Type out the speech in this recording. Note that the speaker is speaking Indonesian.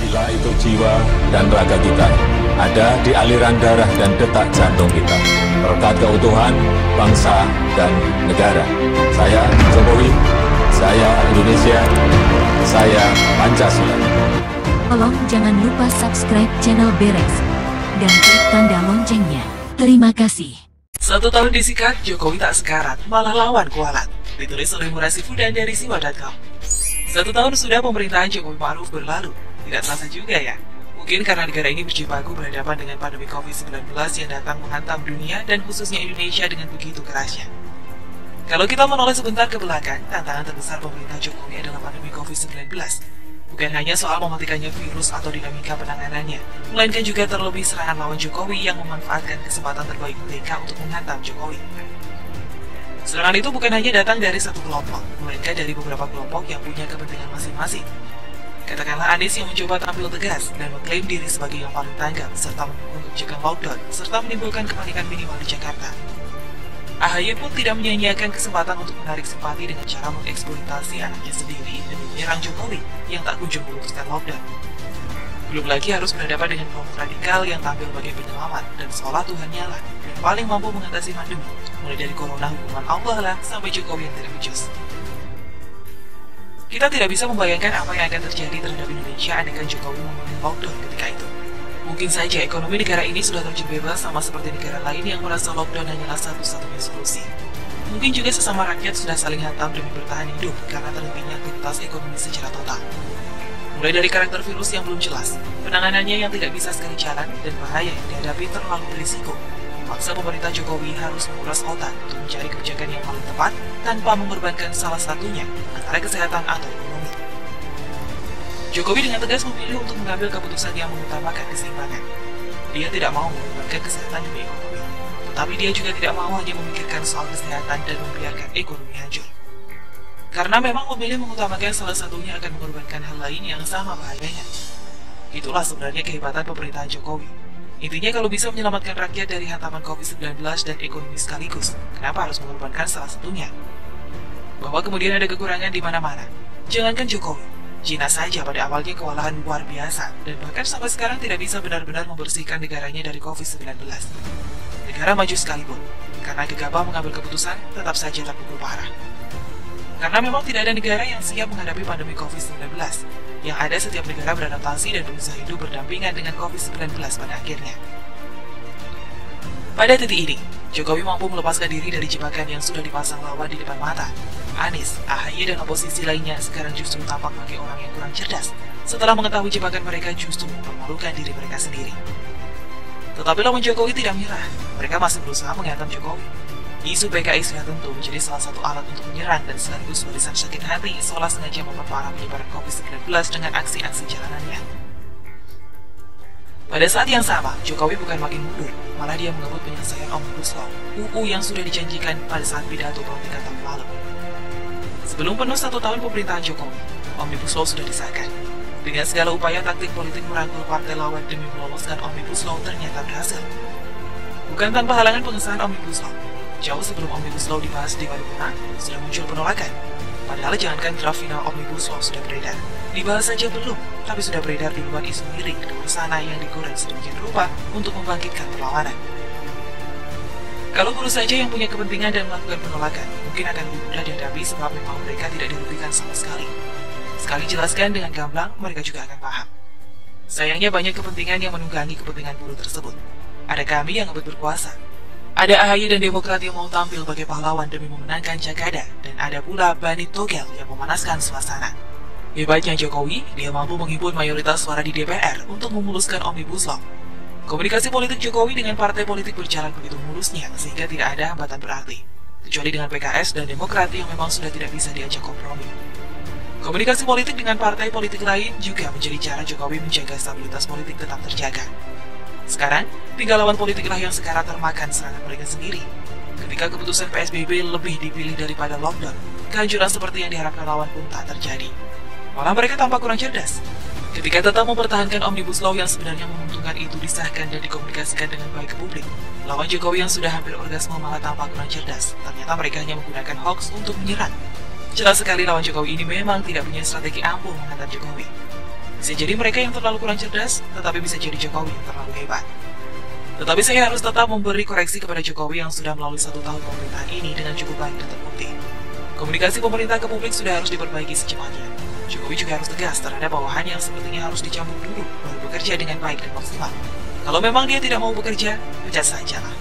Pancasila itu jiwa dan raga kita, ada di aliran darah dan detak jantung kita, berkat keutuhan bangsa dan negara. Saya Jokowi, saya Indonesia, saya Pancasila. Tolong jangan lupa subscribe channel Beres dan klik tanda loncengnya. Terima kasih. 1 tahun disikat, Jokowi tak sekarat, malah lawan kualat. Ditulis oleh Murasi Fudan dari Siwa.com. 1 tahun sudah pemerintahan Jokowi Ma'ruf berlalu. Tidak terasa juga ya? Mungkin karena negara ini berjibaku berhadapan dengan pandemi COVID-19 yang datang menghantam dunia dan khususnya Indonesia dengan begitu kerasnya. Kalau kita menoleh sebentar ke belakang, tantangan terbesar pemerintah Jokowi adalah pandemi COVID-19. Bukan hanya soal mematikannya virus atau dinamika penanganannya, melainkan juga terlebih serangan lawan Jokowi yang memanfaatkan kesempatan terbaik mereka untuk menghantam Jokowi. Serangan itu bukan hanya datang dari satu kelompok, melainkan dari beberapa kelompok yang punya kepentingan masing-masing. Katakanlah Anies yang mencoba tampil tegas dan mengklaim diri sebagai yang paling tanggap serta mendukung kebijakan lockdown serta menimbulkan kepanikan minimal di Jakarta. AHY pun tidak menyia-nyiakan kesempatan untuk menarik simpati dengan cara mengeksploitasi anaknya sendiri dan menyerang Jokowi yang tak kunjung memutuskan lockdown. Belum lagi harus berhadapan dengan kelompok radikal yang tampil sebagai penyelamat dan seolah Tuhannya lah yang paling mampu mengatasi pandemi, mulai dari corona hukuman Allah lah sampai Jokowi yang tidak becus. Kita tidak bisa membayangkan apa yang akan terjadi terhadap Indonesia andaikan Jokowi memilih lockdown ketika itu. Mungkin saja ekonomi negara ini sudah terjun bebas sama seperti negara lain yang merasa lockdown hanyalah satu-satunya solusi. Mungkin juga sesama rakyat sudah saling hantam demi bertahan hidup karena terhentinya aktivitas ekonomi secara total. Mulai dari karakter virus yang belum jelas, penanganannya yang tidak bisa sekali jalan, dan bahaya yang dihadapi terlalu berisiko, memaksa pemerintah Jokowi harus menguras otak untuk mencari kebijakan yang paling tepat tanpa mengorbankan salah satunya, antara kesehatan atau ekonomi. Jokowi dengan tegas memilih untuk mengambil keputusan yang mengutamakan keseimbangan. Dia tidak mau mengorbankan kesehatan demi ekonomi, tetapi dia juga tidak mau hanya memikirkan soal kesehatan dan membiarkan ekonomi hancur. Karena memang memilih mengutamakan salah satunya akan mengorbankan hal lain yang sama bahayanya. Itulah sebenarnya kehebatan pemerintahan Jokowi. Intinya kalau bisa menyelamatkan rakyat dari hantaman COVID-19 dan ekonomi sekaligus, kenapa harus mengorbankan salah satunya? Bahwa kemudian ada kekurangan di mana-mana. Jangankan Jokowi, Cina saja pada awalnya kewalahan luar biasa, dan bahkan sampai sekarang tidak bisa benar-benar membersihkan negaranya dari COVID-19. Negara maju sekalipun, karena gegabah mengambil keputusan, tetap saja terpukul parah. Karena memang tidak ada negara yang siap menghadapi pandemi COVID-19. Yang ada setiap negara beradaptasi dan berusaha hidup berdampingan dengan COVID-19 pada akhirnya. Pada titik ini, Jokowi mampu melepaskan diri dari jebakan yang sudah dipasang lawan di depan mata. Anies, AHY, dan oposisi lainnya sekarang justru tampak sebagai orang yang kurang cerdas setelah mengetahui jebakan mereka justru mempermalukan diri mereka sendiri. Tetapi lawan Jokowi tidak menyerah, mereka masih berusaha menghantam Jokowi. Isu PKI sudah tentu menjadi salah satu alat untuk menyerang dan sekaligus barisan sakit hati seolah sengaja memperparah penyebaran COVID-19 dengan aksi-aksi jalanannya. Pada saat yang sama, Jokowi bukan makin mundur, malah dia mengebut penyelesaian Omnibus Law, UU yang sudah dijanjikan pada saat pidato pelantikan tahun lalu. Sebelum penuh 1 tahun pemerintahan Jokowi, Omnibus Law sudah disahkan. Dengan segala upaya taktik politik merangkul partai lawan demi meloloskan Omnibus Law ternyata berhasil. Bukan tanpa halangan pengesahan Omnibus Law, jauh sebelum Omnibus Law dibahas di paripurna, sudah muncul penolakan. Padahal jangankan draft final Omnibus Law sudah beredar, dibahas saja belum, tapi sudah beredar duluan isu miring di luar sana yang digoreng sedemikian rupa untuk membangkitkan perlawanan. Kalau buruh saja yang punya kepentingan dan melakukan penolakan, mungkin akan lebih mudah dihadapi sebab memang mereka tidak dirugikan sama sekali. Sekali jelaskan dengan gamblang, mereka juga akan paham. Sayangnya banyak kepentingan yang menunggangi kepentingan buruh tersebut. Ada kami yang ngebut berkuasa. Ada AHY dan Demokrat yang mau tampil sebagai pahlawan demi memenangkan Jakada, dan ada pula Bani Togel yang memanaskan suasana. Hebatnya Jokowi, dia mampu menghimpun mayoritas suara di DPR untuk memuluskan Omnibus Law. Komunikasi politik Jokowi dengan partai politik berjalan begitu mulusnya sehingga tidak ada hambatan berarti, kecuali dengan PKS dan Demokrat yang memang sudah tidak bisa diajak kompromi. Komunikasi politik dengan partai politik lain juga menjadi cara Jokowi menjaga stabilitas politik tetap terjaga. Sekarang, tinggal lawan politiklah yang sekarang termakan serangan mereka sendiri. Ketika keputusan PSBB lebih dipilih daripada lockdown, kehancuran seperti yang diharapkan lawan pun tak terjadi. Malah mereka tampak kurang cerdas. Ketika tetap mempertahankan Omnibus Law yang sebenarnya menguntungkan itu disahkan dan dikomunikasikan dengan baik ke publik, lawan Jokowi yang sudah hampir orgasme malah tampak kurang cerdas. Ternyata mereka hanya menggunakan hoax untuk menyerang. Jelas sekali lawan Jokowi ini memang tidak punya strategi ampuh menghantam Jokowi. Bisa jadi mereka yang terlalu kurang cerdas, tetapi bisa jadi Jokowi yang terlalu hebat. Tetapi saya harus tetap memberi koreksi kepada Jokowi yang sudah melalui 1 tahun pemerintahan ini dengan cukup baik dan terbukti. Komunikasi pemerintah ke publik sudah harus diperbaiki secepatnya. Jokowi juga harus tegas terhadap bawahannya yang sepertinya harus dicambuk dulu baru bekerja dengan baik dan maksimal. Kalau memang dia tidak mau bekerja, pecat saja lah.